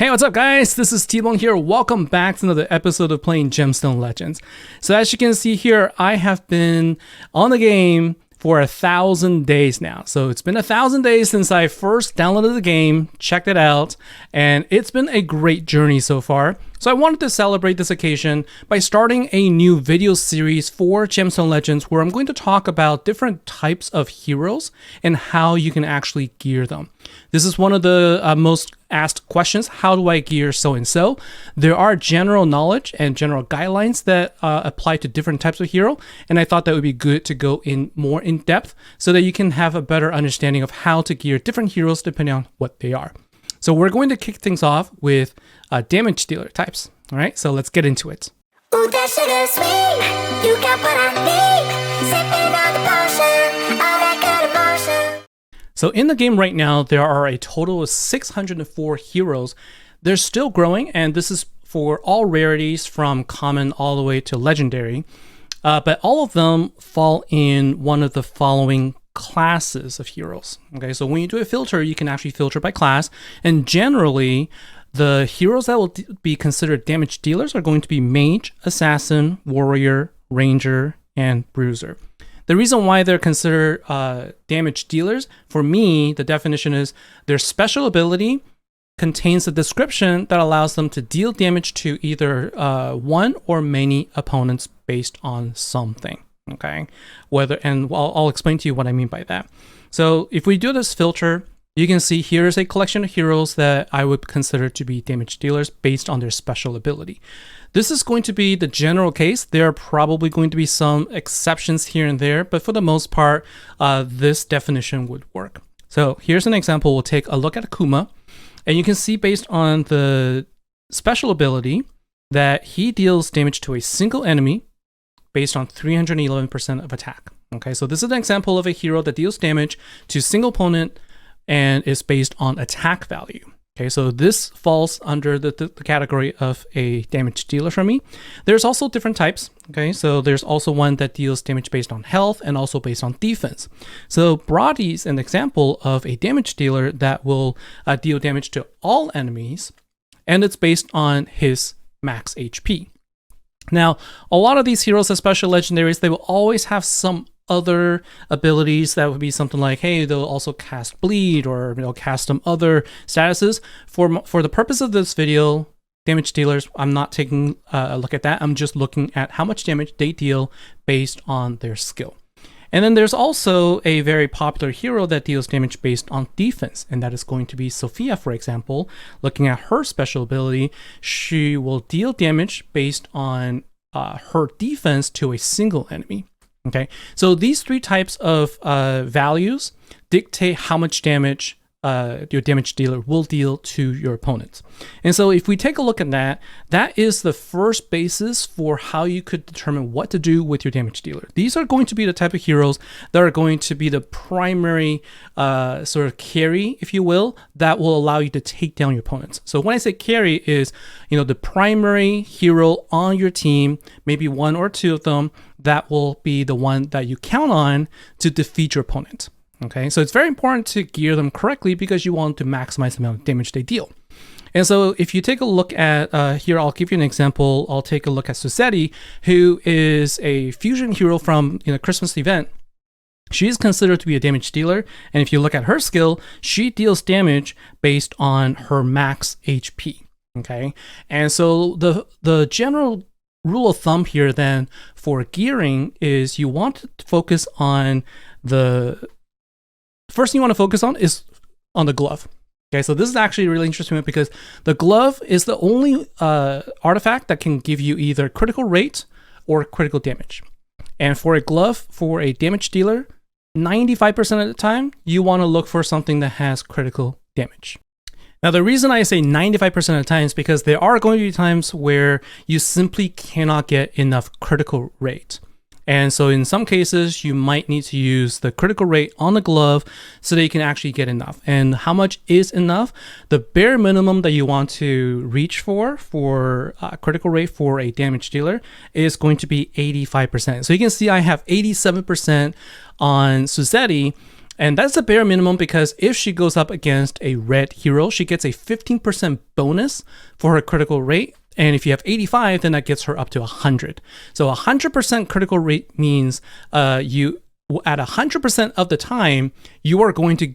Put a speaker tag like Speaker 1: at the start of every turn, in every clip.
Speaker 1: Hey, what's up guys? This is T-Bone here. Welcome back to another episode of playing Gemstone Legends. So as you can see here, I have been on the game for 1,000 days now. So it's been 1,000 days since I first downloaded the game, checked it out, and it's been a great journey so far. So I wanted to celebrate this occasion by starting a new video series for Gemstone Legends where I'm going to talk about different types of heroes and how you can actually gear them. This is one of the most asked questions. How do I gear so-and-so? There are general knowledge and general guidelines that apply to different types of hero, and I thought that would be good to go in more in depth so that you can have a better understanding of how to gear different heroes depending on what they are. So we're going to kick things off with damage dealer types. All right, so let's get into it.
Speaker 2: Ooh, that sugar sweet, you got what I need. Sipping on the potion, all that good emotion.
Speaker 1: So in the game right now, there are a total of 604 heroes. They're still growing, and this is for all rarities from common all the way to legendary. But all of them fall in one of the following classes of heroes. Okay, so when you do a filter, you can actually filter by class, and generally the heroes that will be considered damage dealers are going to be mage, assassin, warrior, ranger, and bruiser. The reason why they're considered damage dealers, for me, the definition is their special ability contains a description that allows them to deal damage to either one or many opponents based on something. Okay, I'll explain to you what I mean by that. So if we do this filter, you can see here is a collection of heroes that I would consider to be damage dealers based on their special ability. This is going to be the general case. There are probably going to be some exceptions here and there, but for the most part, this definition would work. So here's an example. We'll take a look at Akuma, and you can see based on the special ability that he deals damage to a single enemy based on 311% of attack. Okay, so this is an example of a hero that deals damage to a single opponent and is based on attack value. Okay, so this falls under the category of a damage dealer for me. There's also different types. Okay, so there's also one that deals damage based on health and also based on defense. So Brody is an example of a damage dealer that will deal damage to all enemies, and it's based on his max HP. Now, a lot of these heroes, especially legendaries, they will always have some other abilities that would be something like, hey, they'll also cast bleed, or they'll cast some other statuses. For the purpose of this video, damage dealers, I'm not taking a look at that. I'm just looking at how much damage they deal based on their skill. And then there's also a very popular hero that deals damage based on defense, and that is going to be Sophia, for example. Looking at her special ability, she will deal damage based on her defense to a single enemy. Okay, so these three types of values dictate how much damage your damage dealer will deal to your opponents. And so if we take a look at that, that is the first basis for how you could determine what to do with your damage dealer. These are going to be the type of heroes that are going to be the primary sort of carry, if you will, that will allow you to take down your opponents. So when I say carry is, the primary hero on your team, maybe one or two of them, that will be the one that you count on to defeat your opponent. Okay, so it's very important to gear them correctly because you want to maximize the amount of damage they deal. And so if you take a look at, here, I'll give you an example. I'll take a look at Suzette, who is a fusion hero from Christmas event. She is considered to be a damage dealer. And if you look at her skill, she deals damage based on her max HP. Okay, and so the general rule of thumb here then for gearing is you want to focus on first thing you want to focus on is on the glove. Okay, so this is actually really interesting because the glove is the only artifact that can give you either critical rate or critical damage. And for a glove, for a damage dealer, 95% of the time, you want to look for something that has critical damage. Now, the reason I say 95% of the time is because there are going to be times where you simply cannot get enough critical rate. And so in some cases, you might need to use the critical rate on the glove so that you can actually get enough. And how much is enough? The bare minimum that you want to reach for critical rate for a damage dealer is going to be 85%. So you can see I have 87% on Suzette, And that's the bare minimum because if she goes up against a red hero, she gets a 15% bonus for her critical rate. And if you have 85, then that gets her up to 100. So 100% critical rate means you at 100% of the time, you are going to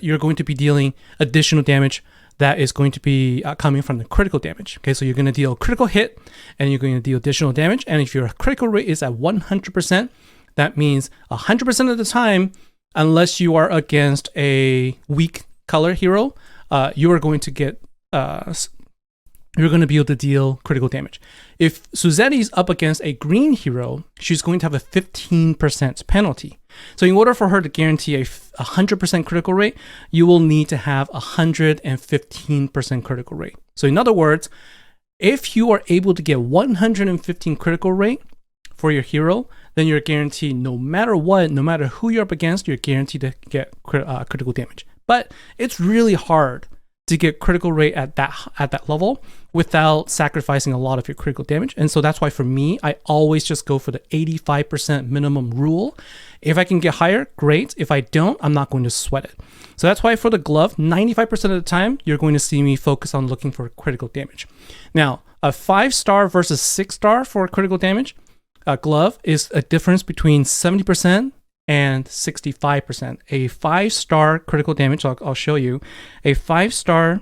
Speaker 1: you're going to be dealing additional damage that is going to be coming from the critical damage. Okay, so you're going to deal critical hit and you're going to deal additional damage. And if your critical rate is at 100%, that means 100% of the time, unless you are against a weak color hero, you are going to get you're going to be able to deal critical damage. If Suzette is up against a green hero, she's going to have a 15% penalty. So in order for her to guarantee a 100% critical rate, you will need to have 115% critical rate. So in other words, if you are able to get 115 critical rate for your hero, then you're guaranteed no matter what, no matter who you're up against, you're guaranteed to get critical damage. But it's really hard to get critical rate at that level without sacrificing a lot of your critical damage. And so that's why for me, I always just go for the 85% minimum rule. If I can get higher, great. If I don't, I'm not going to sweat it. So that's why for the glove, 95% of the time, you're going to see me focus on looking for critical damage. Now, a 5-star versus 6-star for critical damage glove is a difference between 70% and 65%. A 5-star critical damage, I'll show you, a 5-star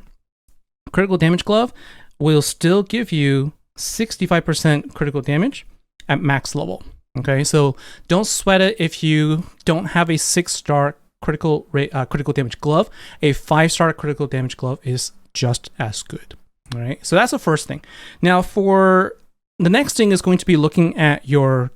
Speaker 1: critical damage glove will still give you 65% critical damage at max level. Okay, so don't sweat it if you don't have a 6-star critical damage glove. A 5-star critical damage glove is just as good. All right, so that's the first thing. Now, for the next thing is going to be looking at your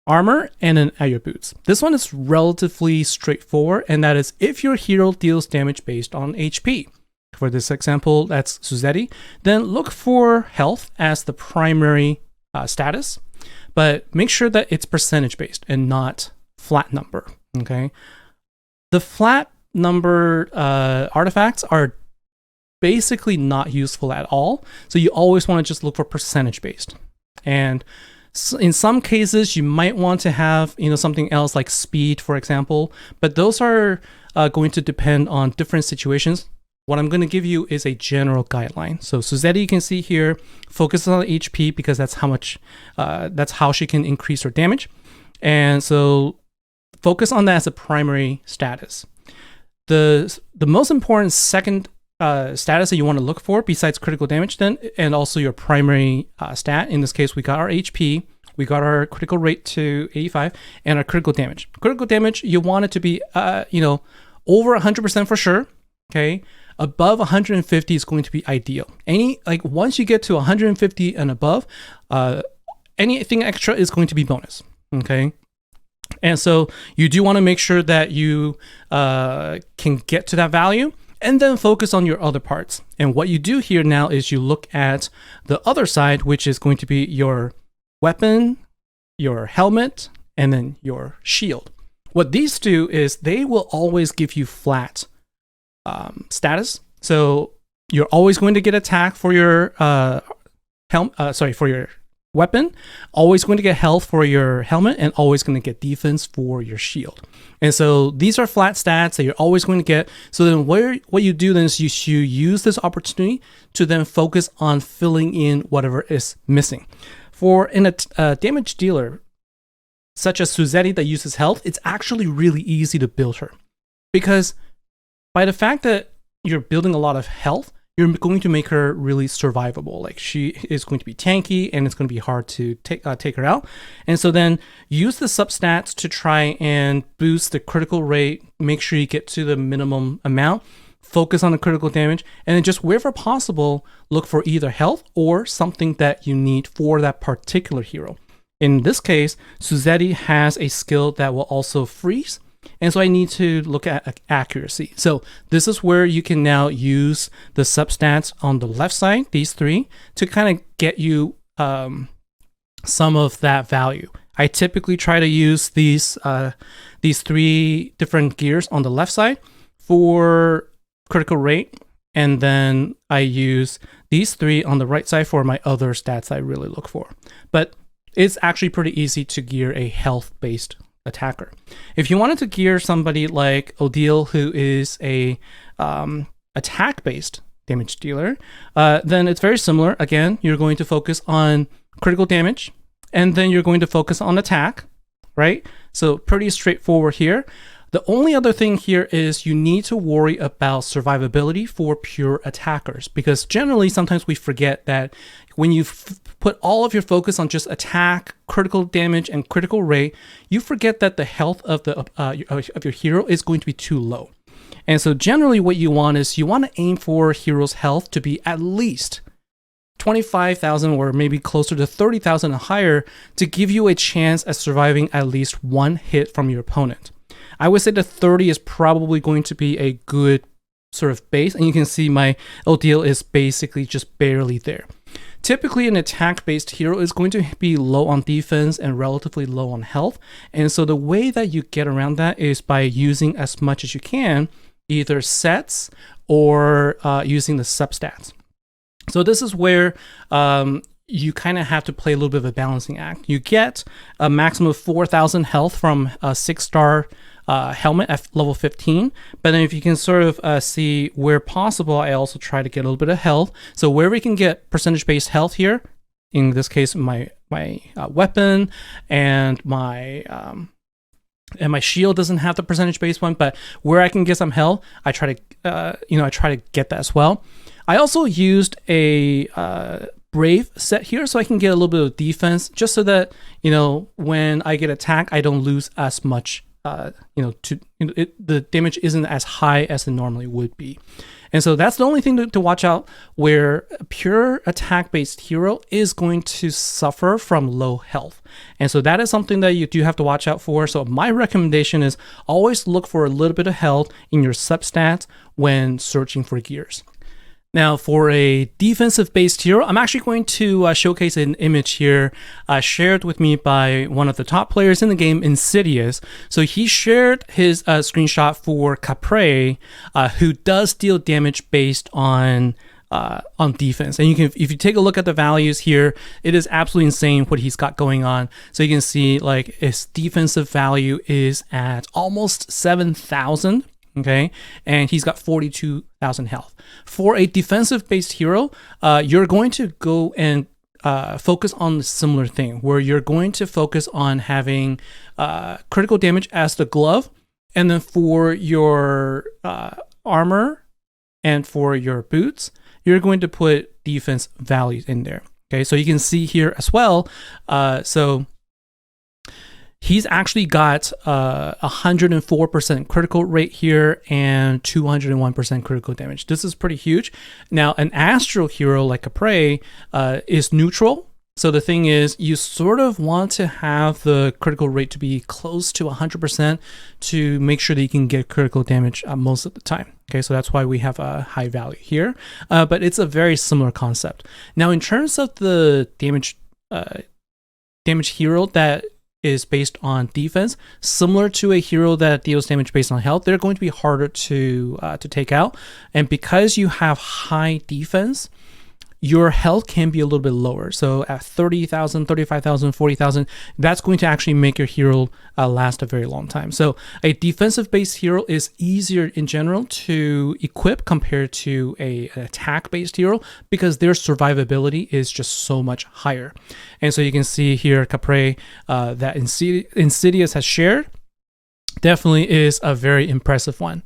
Speaker 1: armor and then at your boots. This one is relatively straightforward, and that is if your hero deals damage based on HP. For this example, that's Suzette. Then look for health as the primary status, but make sure that it's percentage based and not flat number. Okay, the flat number artifacts are basically not useful at all. So you always want to just look for percentage based. And in some cases, you might want to have something else like speed, for example, but those are going to depend on different situations. What I'm going to give you is a general guideline. So Suzette, you can see here, focuses on HP because that's how she can increase her damage, and so focus on that as a primary status. The most important second status that you want to look for besides critical damage then, and also your primary stat. In this case, we got our HP, we got our critical rate to 85, and our critical damage. Critical damage, you want it to be, over 100% for sure. Okay, above 150 is going to be ideal. Once you get to 150 and above, anything extra is going to be bonus. Okay. And so you do want to make sure that you can get to that value, and then focus on your other parts. And what you do here now is you look at the other side, which is going to be your weapon, your helmet, and then your shield. What these do is they will always give you flat status. So you're always going to get attack for your for your weapon, always going to get health for your helmet, and always going to get defense for your shield. And so these are flat stats that you're always going to get. So then what you do then is you use this opportunity to then focus on filling in whatever is missing. For a damage dealer, such as Suzette that uses health, it's actually really easy to build her. Because by the fact that you're building a lot of health, you're going to make her really survivable. Like, she is going to be tanky, and it's going to be hard to take her out. And so then use the substats to try and boost the critical rate, make sure you get to the minimum amount, focus on the critical damage, and then just wherever possible, look for either health or something that you need for that particular hero. In this case, Suzette has a skill that will also freeze. And so I need to look at accuracy. So this is where you can now use the substats on the left side, these three, to kind of get you some of that value. I typically try to use these three different gears on the left side for critical rate, and then I use these three on the right side for my other stats I really look for. But it's actually pretty easy to gear a health-based attacker. If you wanted to gear somebody like Odile, who is a attack-based damage dealer, then it's very similar. Again, you're going to focus on critical damage, and then you're going to focus on attack, right? So pretty straightforward here. The only other thing here is you need to worry about survivability for pure attackers, because generally sometimes we forget that when you put all of your focus on just attack, critical damage, and critical rate, you forget that the health of your hero is going to be too low. And so generally what you want is you want to aim for hero's health to be at least 25,000 or maybe closer to 30,000 and higher to give you a chance at surviving at least one hit from your opponent. I would say the 30 is probably going to be a good sort of base, and you can see my Odile is basically just barely there. Typically, an attack-based hero is going to be low on defense and relatively low on health, and so the way that you get around that is by using as much as you can, either sets or using the substats. So this is where you kind of have to play a little bit of a balancing act. You get a maximum of 4,000 health from a 6-star helmet at level 15, but then if you can sort of see where possible, I also try to get a little bit of health. So where we can get percentage-based health here, in this case, my weapon and my shield doesn't have the percentage-based one, but where I can get some health, I try to get that as well. I also used a Brave set here so I can get a little bit of defense, just so that when I get attacked, I don't lose as much. The damage isn't as high as it normally would be. And so that's the only thing to watch out, where a pure attack-based hero is going to suffer from low health. And so that is something that you do have to watch out for. So my recommendation is always look for a little bit of health in your substats when searching for gears. Now, for a defensive-based hero, I'm actually going to showcase an image here shared with me by one of the top players in the game, Insidious. So he shared his screenshot for Capre, who does deal damage based on defense. And if you take a look at the values here, it is absolutely insane what he's got going on. So you can see like his defensive value is at almost 7,000. Okay, and he's got 42,000 health. For a defensive-based hero, you're going to go and focus on the similar thing, where you're going to focus on having critical damage as the glove, and then for your armor and for your boots, you're going to put defense values in there. Okay, so you can see here as well. So he's actually got 104% critical rate here and 201% critical damage. This is pretty huge. Now, an astral hero like Capre is neutral. So the thing is, you sort of want to have the critical rate to be close to 100% to make sure that you can get critical damage most of the time. Okay, so that's why we have a high value here. But it's a very similar concept. Now, in terms of the damage hero that is based on defense, similar to a hero that deals damage based on health, they're going to be harder to take out. And because you have high defense, your health can be a little bit lower. So at 30,000, 35,000, 40,000, that's going to actually make your hero last a very long time. So a defensive-based hero is easier in general to equip compared to an attack-based hero, because their survivability is just so much higher. And so you can see here, Capre, that Insidious has shared, definitely is a very impressive one.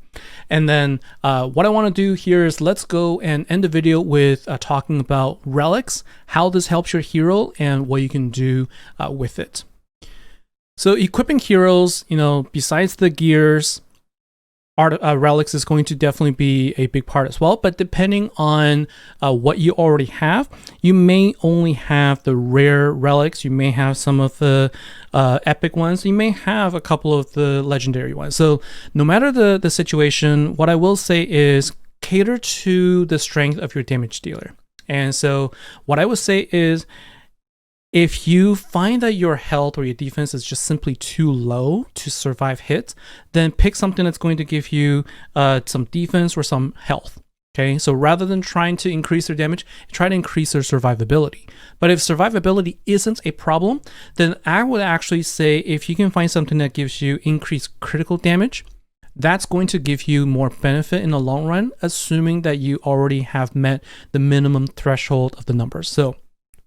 Speaker 1: And then what I want to do here is let's go and end the video with talking about relics, how this helps your hero, and what you can do with it. So equipping heroes, besides the gears, relics is going to definitely be a big part as well. But depending on what you already have, you may only have the rare relics. You may have some of the epic ones. You may have a couple of the legendary ones. So no matter the situation, what I will say is cater to the strength of your damage dealer. And so what I would say is, if you find that your health or your defense is just simply too low to survive hits, then pick something that's going to give you some defense or some health. Okay, so rather than trying to increase their damage, try to increase their survivability. But if survivability isn't a problem, then I would actually say if you can find something that gives you increased critical damage, that's going to give you more benefit in the long run, assuming that you already have met the minimum threshold of the numbers. So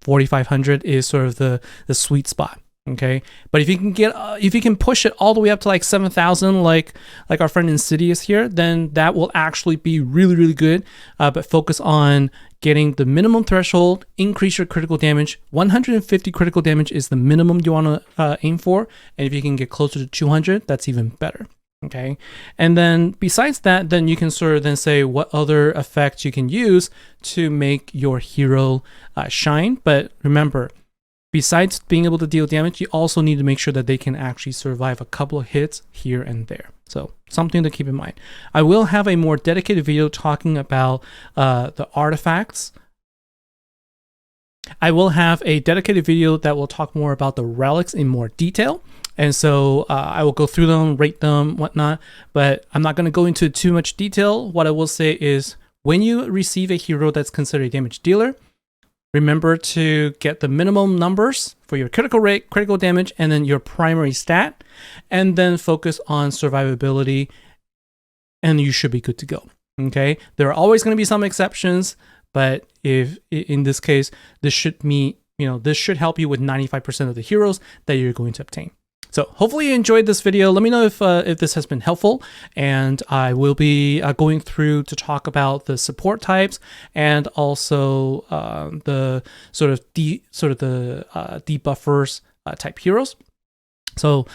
Speaker 1: 4,500 is sort of the sweet spot. Okay, but if you can push it all the way up to like 7,000, like our friend Insidious here, then that will actually be really, really good. But focus on getting the minimum threshold, increase your critical damage. 150 critical damage is the minimum you want to aim for, and if you can get closer to 200, that's even better. Okay, and then besides that, then you can sort of then say what other effects you can use to make your hero shine. But remember, besides being able to deal damage, you also need to make sure that they can actually survive a couple of hits here and there. So something to keep in mind. I will have a more dedicated video talking about the artifacts. I will have a dedicated video that will talk more about the relics in more detail. And so I will go through them, rate them, whatnot, but I'm not going to go into too much detail. What I will say is when you receive a hero that's considered a damage dealer, remember to get the minimum numbers for your critical rate, critical damage, and then your primary stat, and then focus on survivability, and you should be good to go. Okay, there are always going to be some exceptions, but if in this case, this should help you with 95% of the heroes that you're going to obtain. So hopefully you enjoyed this video. Let me know if this has been helpful, and I will be going through to talk about the support types and also the debuffers type heroes. So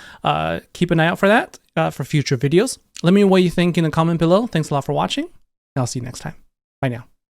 Speaker 1: keep an eye out for that for future videos. Let me know what you think in the comment below. Thanks a lot for watching, and I'll see you next time. Bye now.